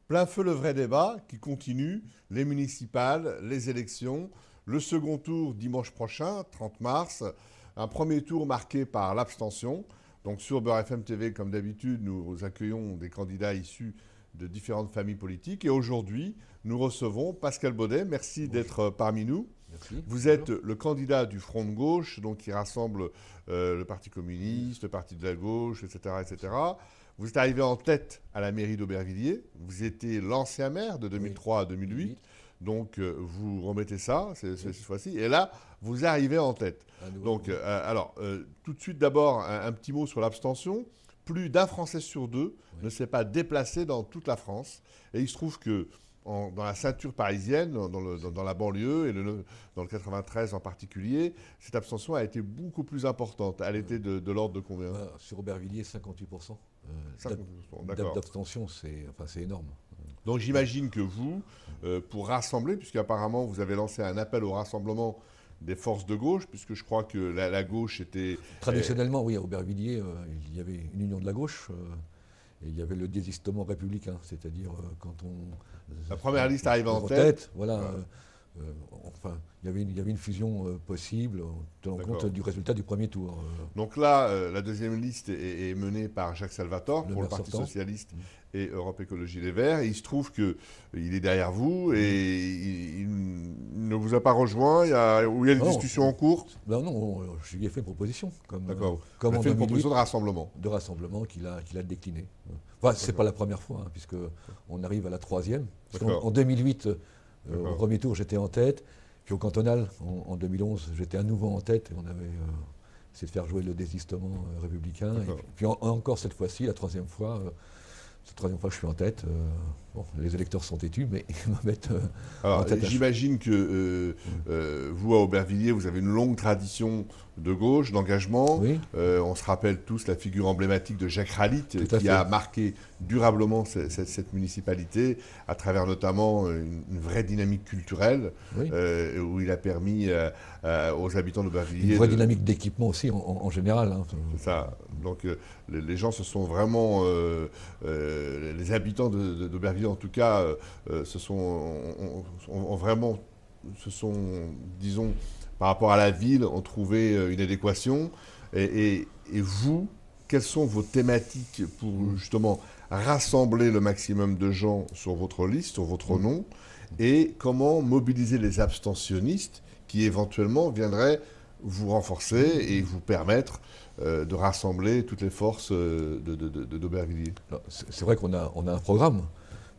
Plein feu le vrai débat qui continue, les municipales, les élections, le second tour dimanche prochain, 30 mars, un premier tour marqué par l'abstention. Donc sur Beurre FM TV, comme d'habitude, nous accueillons des candidats issus de différentes familles politiques. Et aujourd'hui, nous recevons Pascal Baudet. Merci d'être parmi nous. Merci. Vous êtes le candidat du Front de gauche, donc qui rassemble le Parti communiste, le Parti de la gauche, etc., etc. Vous êtes arrivé en tête à la mairie d'Aubervilliers. Vous étiez l'ancien maire de 2003 à 2008. Donc, vous remettez ça cette fois-ci. Et là, vous arrivez en tête. Donc, tout de suite, d'abord, un petit mot sur l'abstention. Plus d'un Français sur deux ne s'est pas déplacé dans toute la France. Et il se trouve que dans la ceinture parisienne, dans la banlieue, et dans le 93 en particulier, cette abstention a été beaucoup plus importante. Elle était de l'ordre de combien? Sur Aubervilliers, 58%. 58%, d'abstention, c'est énorme. Donc j'imagine que vous, pour rassembler, puisqu'apparemment vous avez lancé un appel au rassemblement des forces de gauche, puisque je crois que la gauche était... Traditionnellement, oui, à Aubervilliers, il y avait une union de la gauche, et il y avait le désistement républicain, c'est-à-dire quand on... La première liste arrivait en tête. Voilà. Il y avait une fusion possible, en tenant compte du résultat du premier tour. Donc là, la deuxième liste est menée par Jacques Salvatore pour le Parti socialiste et Europe Écologie Les Verts. Et il se trouve qu'il est derrière vous et il ne vous a pas rejoint. Il y a une discussion en cours. Non, je lui ai fait une proposition. D'accord. Comme vous avez fait une proposition de rassemblement. De rassemblement qu'il a décliné. Enfin, c'est pas la première fois, puisqu'on arrive à la troisième. En 2008, au premier tour, j'étais en tête. Puis au cantonal, en 2011, j'étais à nouveau en tête. Et on avait essayé de faire jouer le désistement républicain. Et puis encore cette fois-ci, la troisième fois, je suis en tête. Les électeurs sont têtus, mais ils me mettent en tête. J'imagine que vous, à Aubervilliers, vous avez une longue tradition de gauche, d'engagement. Oui. On se rappelle tous la figure emblématique de Jacques Ralit, qui a marqué durablement cette municipalité, à travers notamment une vraie dynamique culturelle, où il a permis aux habitants d'Aubervilliers... Une vraie dynamique d'équipement aussi, en général. C'est ça. Donc les gens se sont vraiment... les habitants d'Aubervilliers, en tout cas, disons, par rapport à la ville, ont trouvé une adéquation. Et vous, quelles sont vos thématiques pour justement rassembler le maximum de gens sur votre liste, sur votre nom, et comment mobiliser les abstentionnistes qui éventuellement viendraient vous renforcer et vous permettre de rassembler toutes les forces d'Aubervilliers? C'est vrai qu'on a un programme,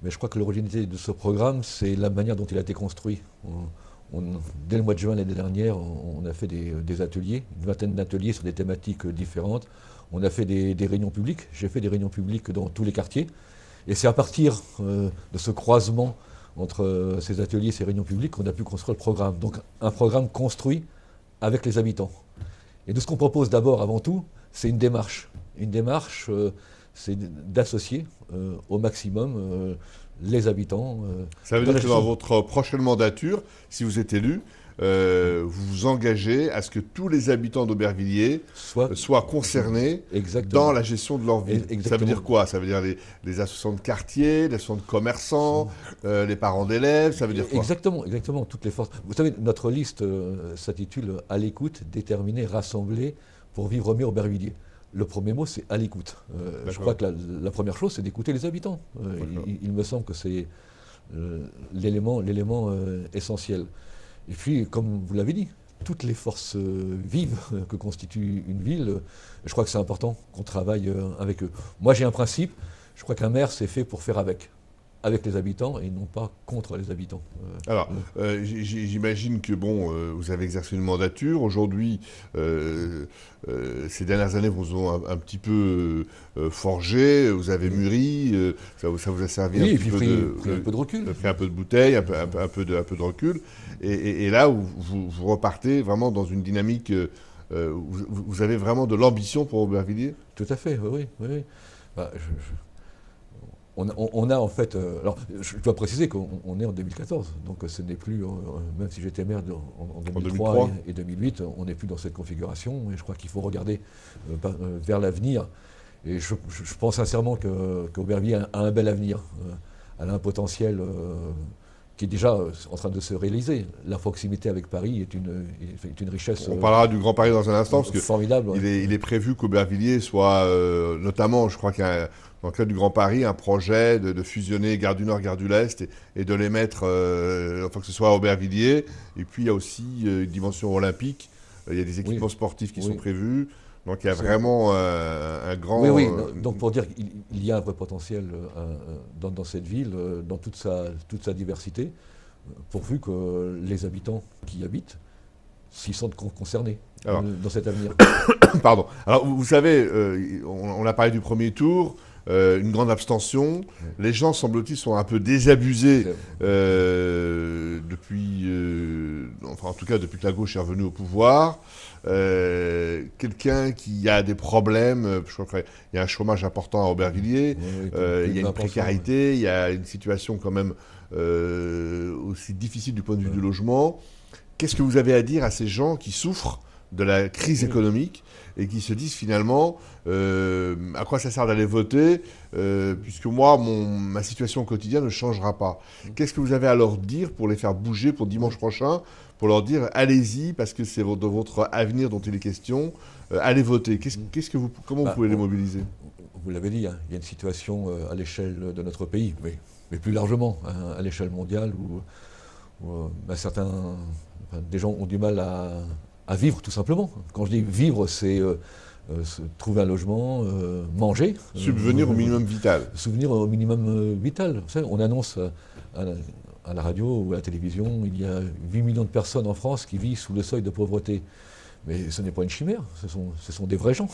mais je crois que l'originalité de ce programme, c'est la manière dont il a été construit. Dès le mois de juin l'année dernière, on a fait des ateliers, une vingtaine d'ateliers sur des thématiques différentes. On a fait des réunions publiques. J'ai fait des réunions publiques dans tous les quartiers. Et c'est à partir de ce croisement entre ces ateliers et ces réunions publiques qu'on a pu construire le programme. Donc un programme construit avec les habitants. Et de ce qu'on propose d'abord, avant tout, c'est une démarche. Une démarche, c'est d'associer au maximum les habitants. Ça veut dire que dans votre prochaine mandature, si vous êtes élu, vous vous engagez à ce que tous les habitants d'Aubervilliers soient concernés dans la gestion de leur vie. Ça veut dire quoi? Ça veut dire les associations de quartier, les associations de commerçants, les parents d'élèves, ça veut dire quoi? Exactement, toutes les forces. Vous savez, notre liste s'intitule « À l'écoute, déterminé, rassemblé pour vivre mieux Aubervilliers ». Le premier mot, c'est à l'écoute. Je crois que la première chose, c'est d'écouter les habitants. Il me semble que c'est l'élément essentiel. Et puis, comme vous l'avez dit, toutes les forces vives que constitue une ville, je crois que c'est important qu'on travaille avec eux. Moi, j'ai un principe, je crois qu'un maire, c'est fait pour faire avec les habitants et non pas contre les habitants. Alors, j'imagine que vous avez exercé une mandature. Aujourd'hui, ces dernières années vous ont un petit peu forgé, vous avez mûri, ça vous a servi un peu de recul. Fait un peu de bouteille, un peu de recul. Et là, vous repartez vraiment dans une dynamique, vous avez vraiment de l'ambition pour Aubervilliers? Tout à fait, oui. On a en fait... alors, je dois préciser qu'on est en 2014, donc ce n'est plus, même si j'étais maire en 2003 et 2008, on n'est plus dans cette configuration, et je crois qu'il faut regarder vers l'avenir. Et je pense sincèrement qu'Aubervilliers a un bel avenir. elle a un potentiel qui est déjà en train de se réaliser. La proximité avec Paris est une richesse. On parlera du Grand Paris dans un instant, parce que formidable. Il est prévu qu'Aubervilliers soit, notamment, je crois qu'il y a, dans le cadre du Grand Paris, un projet de fusionner Gare du Nord, Gare du l'Est, et de les mettre, enfin que ce soit à Aubervilliers. Et puis il y a aussi une dimension olympique. Il y a des équipements sportifs qui sont prévus. Donc il y a vraiment un grand... Oui, donc pour dire qu'il y a un vrai potentiel dans cette ville, dans toute sa diversité, pourvu que les habitants qui y habitent s'y sentent concernés dans cet avenir. Pardon. Alors vous savez, on a parlé du premier tour, une grande abstention. Les gens, semble-t-il, sont un peu désabusés depuis... enfin en tout cas depuis que la gauche est revenue au pouvoir. Quelqu'un qui a des problèmes, je crois qu'il y a un chômage important à Aubervilliers, il y a une précarité, il y a une situation quand même aussi difficile du point de vue du logement. Qu'est-ce que vous avez à dire à ces gens qui souffrent de la crise économique et qui se disent finalement à quoi ça sert d'aller voter puisque moi, ma situation quotidienne ne changera pas. Qu'est-ce que vous avez à leur dire pour les faire bouger pour dimanche prochain, pour leur dire allez-y parce que c'est de votre avenir dont il est question, allez voter. Comment vous pouvez les mobiliser? Vous l'avez dit, hein, il y a une situation à l'échelle de notre pays, mais plus largement à l'échelle mondiale où des gens ont du mal à vivre tout simplement. Quand je dis vivre, c'est trouver un logement, manger. Subvenir au minimum vital. Subvenir au minimum vital. Vous savez, on annonce à la radio ou à la télévision, il y a 8 millions de personnes en France qui vivent sous le seuil de pauvreté. Mais ce n'est pas une chimère, ce sont des vrais gens.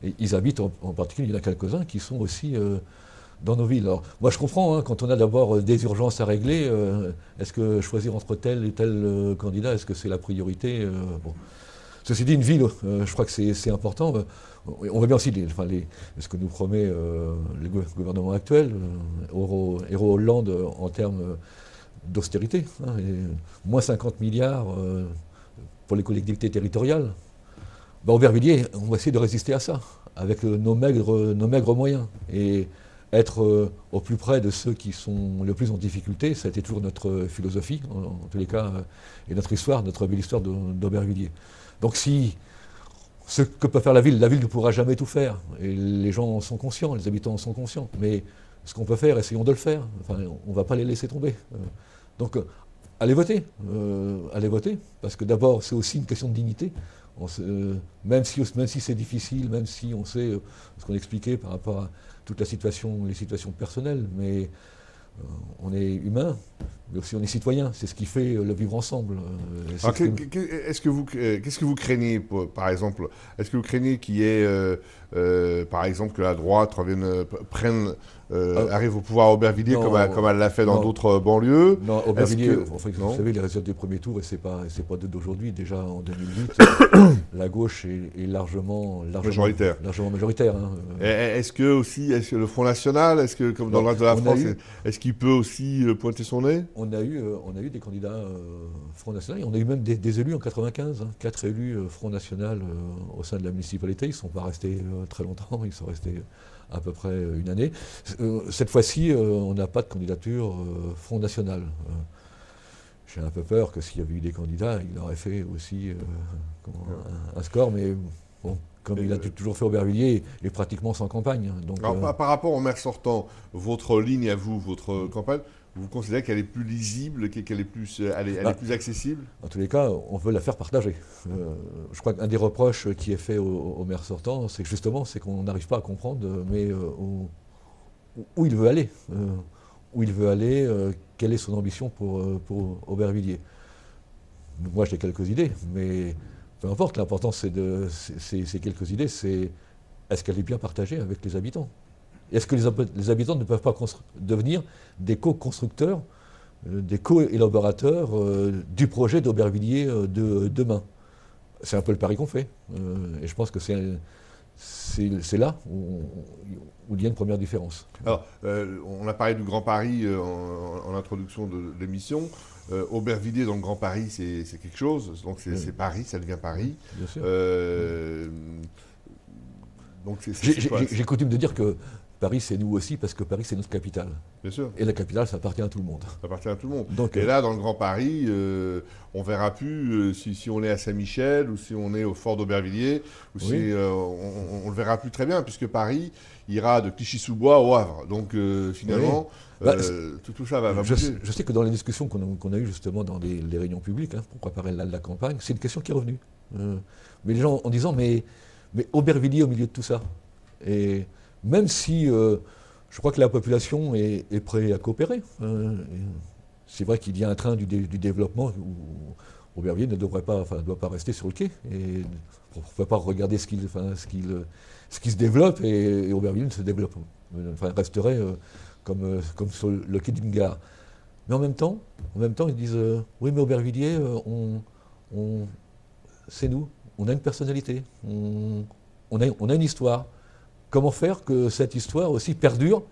Et ils habitent, en particulier, il y en a quelques-uns qui sont aussi dans nos villes. Alors, moi, je comprends, hein, quand on a d'abord des urgences à régler, est-ce que choisir entre tel et tel candidat, est-ce que c'est la priorité bon. Ceci dit, une ville, je crois que c'est important. On voit bien aussi ce que nous promet le gouvernement actuel, Hérault Hollande, en termes d'austérité. Hein, moins 50 milliards pour les collectivités territoriales. Aubervilliers, on va essayer de résister à ça, avec nos maigres moyens. Et être au plus près de ceux qui sont le plus en difficulté, ça a été toujours notre philosophie, en tous les cas, et notre histoire, notre belle histoire d'Aubervilliers. Donc ce que peut faire la ville ne pourra jamais tout faire. Et les gens en sont conscients, les habitants en sont conscients. Mais ce qu'on peut faire, essayons de le faire. Enfin, on ne va pas les laisser tomber. Donc allez voter. Allez voter, parce que d'abord, c'est aussi une question de dignité. Même si c'est difficile, même si on sait ce qu'on expliquait par rapport à toute les situations personnelles, mais on est humain, mais aussi on est citoyen. C'est ce qui fait le vivre ensemble. Qu'est-ce que vous craignez, par exemple? Est-ce que vous craignez qu'il y ait, par exemple, que la droite arrive au pouvoir à Aubervilliers comme elle l'a fait dans d'autres banlieues? Non, Aubervilliers, vous savez, les résultats du premier tour, et c'est pas d'aujourd'hui, déjà en 2008, la gauche est largement majoritaire. Hein. Est-ce que le Front National, comme dans le reste de la France, est-ce qu'il peut aussi pointer son nez? On a eu des candidats Front National, et on a eu même des élus en 95, 4 élus Front National au sein de la municipalité. Ils ne sont pas restés très longtemps, ils sont restés à peu près une année. Cette fois-ci, on n'a pas de candidature Front National. J'ai un peu peur que s'il y avait eu des candidats, il aurait fait aussi un score, mais bon, comme il a toujours fait Aubervilliers, il est pratiquement sans campagne. Donc, alors, par rapport au maire sortant, votre ligne à vous, votre campagne, vous considérez qu'elle est plus lisible, qu'elle est plus, elle est plus accessible? En tous les cas, on veut la faire partager. Je crois qu'un des reproches qui est fait au maire sortant, c'est qu'on n'arrive pas à comprendre où il veut aller. Quelle est son ambition pour Aubervilliers. Moi, j'ai quelques idées, mais peu importe, l'important, c'est ces quelques idées, c'est est-ce qu'elle est bien partagée avec les habitants? Est-ce que les habitants ne peuvent pas devenir des co-constructeurs, des co-élaborateurs du projet d'Aubervilliers de demain? C'est un peu le pari qu'on fait. Et je pense que c'est là où il y a une première différence. Alors, on a parlé du Grand Paris en introduction de l'émission. Aubervilliers dans le Grand Paris, c'est quelque chose. Donc c'est Paris, ça devient Paris. Bien sûr. Donc j'ai coutume de dire que Paris, c'est nous aussi, parce que Paris, c'est notre capitale. Bien sûr. Et la capitale, ça appartient à tout le monde. Ça appartient à tout le monde. Donc, et là, dans le Grand Paris, on ne verra plus si on est à Saint-Michel ou si on est au fort d'Aubervilliers, ou si on ne le verra plus très bien, puisque Paris ira de Clichy-sous-Bois au Havre. Donc finalement, tout ça va bouger. Je sais que dans les discussions qu'on a eues justement dans les réunions publiques, pour préparer la campagne, c'est une question qui est revenue. Mais les gens en disant, mais Aubervilliers au milieu de tout ça. Et même si je crois que la population est prête à coopérer. C'est vrai qu'il y a un train du développement où Aubervilliers ne doit pas rester sur le quai. Et on ne peut pas regarder ce qui se développe et Aubervilliers ne se développe. Resterait comme sur le quai d'une gare. Mais en même temps, ils disent oui, mais Aubervilliers, c'est nous. On a une personnalité. On a une histoire. Comment faire que cette histoire aussi perdure,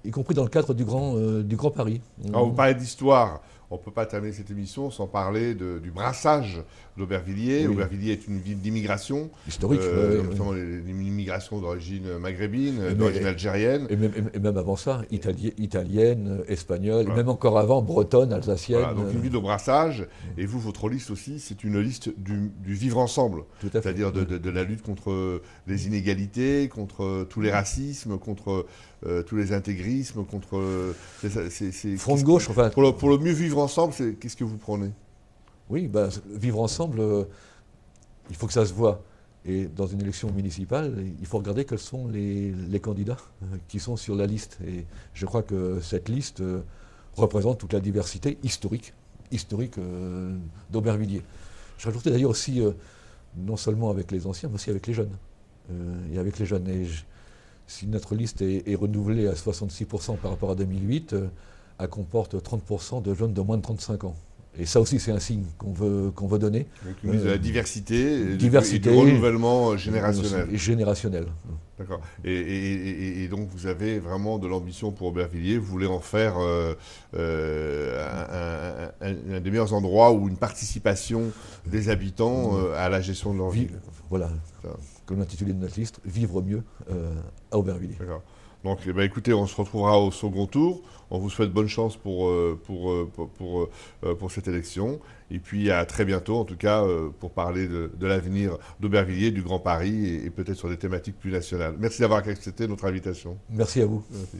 y compris dans le cadre du Grand Paris. Alors, vous parlez d'histoire. On ne peut pas terminer cette émission sans parler du brassage d'Aubervilliers. Oui. Aubervilliers est une ville d'immigration. Historique. Notamment l'immigration d'origine maghrébine, d'origine algérienne. Et même avant ça, italienne, espagnole, et même encore avant, bretonne, alsacienne. Voilà, donc une ville de brassage. Et vous, votre liste aussi, c'est une liste du vivre ensemble. C'est-à-dire de la lutte contre les inégalités, contre tous les racismes, contre tous les intégrismes, contre... Front de gauche, enfin... Pour le mieux vivre ensemble, qu'est-ce que vous prenez? Oui, vivre ensemble, il faut que ça se voit. Et dans une élection municipale, il faut regarder quels sont les candidats qui sont sur la liste. Et je crois que cette liste représente toute la diversité historique d'Aubervilliers. Je rajoutais d'ailleurs aussi, non seulement avec les anciens, mais aussi avec les jeunes. Si notre liste est renouvelée à 66% par rapport à 2008, elle comporte 30% de jeunes de moins de 35 ans. Et ça aussi, c'est un signe qu'on veut donner. Donc une mise de la diversité et du renouvellement générationnel. D'accord. Et donc, vous avez vraiment de l'ambition pour Aubervilliers. Vous voulez en faire un des meilleurs endroits où une participation des habitants à la gestion de leur vie. Voilà, comme l'intitulé de notre liste, vivre mieux à Aubervilliers. D'accord. Donc, écoutez, on se retrouvera au second tour. On vous souhaite bonne chance pour cette élection. Et puis, à très bientôt, en tout cas, pour parler de l'avenir d'Aubervilliers, du Grand Paris et peut-être sur des thématiques plus nationales. Merci d'avoir accepté notre invitation. Merci à vous. Merci.